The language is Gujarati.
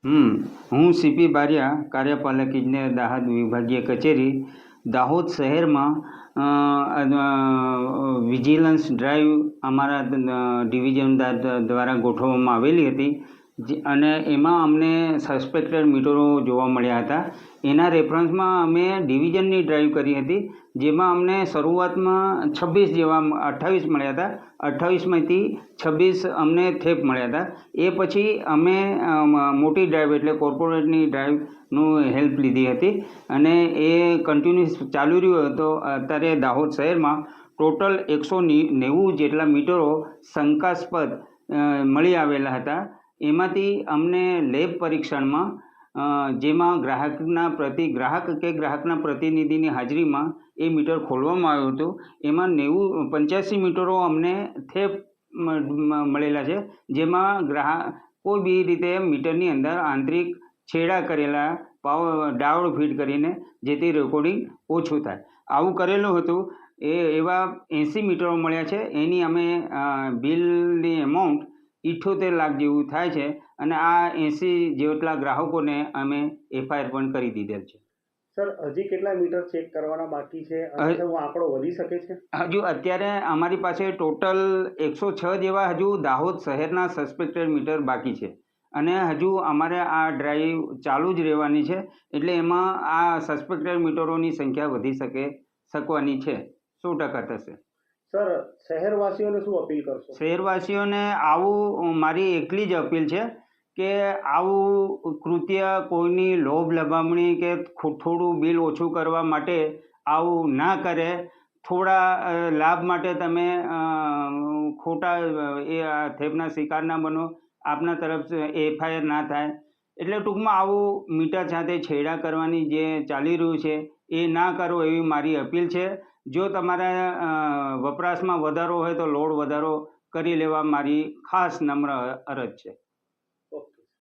હું સીપી બારિયા, કાર્યપાલક ઇજનેર, દાહોદ વિભાગીય કચેરી. દાહોદ શહેરમાં વિજિલન્સ ડ્રાઈવ અમારા ડિવિઝન દ્વારા ગોઠવવામાં આવેલી હતી, અને એમાં અમને સસ્પેક્ટેડ મીટરો જોવા મળ્યા હતા. એના રેફરન્સમાં અમે ડિવિઝનની ડ્રાઈવ કરી હતી, જેમાં અમને શરૂઆતમાં 26 જેવા 28 મળ્યા હતા. 28માંથી 26 અમને થેપ મળ્યા હતા. એ પછી અમે મોટી ડ્રાઈવ એટલે કોર્પોરેટની ડ્રાઈવનું હેલ્પ લીધી હતી, અને એ કન્ટિન્યુઅસ ચાલુ રહ્યું. તો અત્યારે દાહોદ શહેરમાં ટોટલ 190 જેટલા મીટરો શંકાસ્પદ મળી આવેલા હતા. એમાંથી અમને લેબ પરીક્ષણમાં, જેમાં ગ્રાહકના પ્રતિનિધિની હાજરીમાં એ મીટર ખોલવામાં આવ્યું હતું, એમાં 85 મીટરો અમને થેપ મળેલા છે, જેમાં કોઈ બી રીતે મીટરની અંદર આંતરિક છેડા કરેલા, ડાયોડ ફીટ કરીને, જેથી રેકોર્ડિંગ ઓછું થાય, આવું કરેલું હતું. એવા 80 મીટરો મળ્યા છે. એની અમે બિલની એમાઉન્ટ 78 લાખ જેવું થાય છે, અને આ 80 જેટલા ગ્રાહકોને અમે FIR પણ કરી દીધેલ છે. સર, હજી કેટલા મીટર ચેક કરવાના બાકી છે અને આંકડો વધી શકે છે? હજુ અત્યારે અમારી પાસે ટોટલ 106 જેવા હજુ દાહોદ શહેરના સસ્પેક્ટેડ મીટર બાકી છે, અને હજુ અમારે આ ડ્રાઈવ ચાલુ જ રહેવાની છે. એટલે એમાં આ સસ્પેક્ટેડ મીટરોની સંખ્યા વધી શકવાની છે. 100% થશે. સર, શહેરવાસીઓને શું અપીલ કરશો? શહેરવાસીઓને મારી એકલી જ અપીલ છે કે આવું કૃત્ય, કોઈની લોભ લબામણી કે થોડું બિલ ઓછું કરવા માટે આવું ના કરે. થોડા લાભ માટે તમે ખોટા થેપના શિકાર ના બનો, આપના તરફ FIR ના થાય. એટલે ટૂંકમાં આવું મીટર સાથે છેડા કરવાની જે ચાલી રહ્યું છે એ ના કરો, એવી મારી અપીલ છે. જો તમારા વપરાશમાં વધારો હોય તો લોડ વધારો કરી લેવા મારી ખાસ નમ્ર અરજ છે.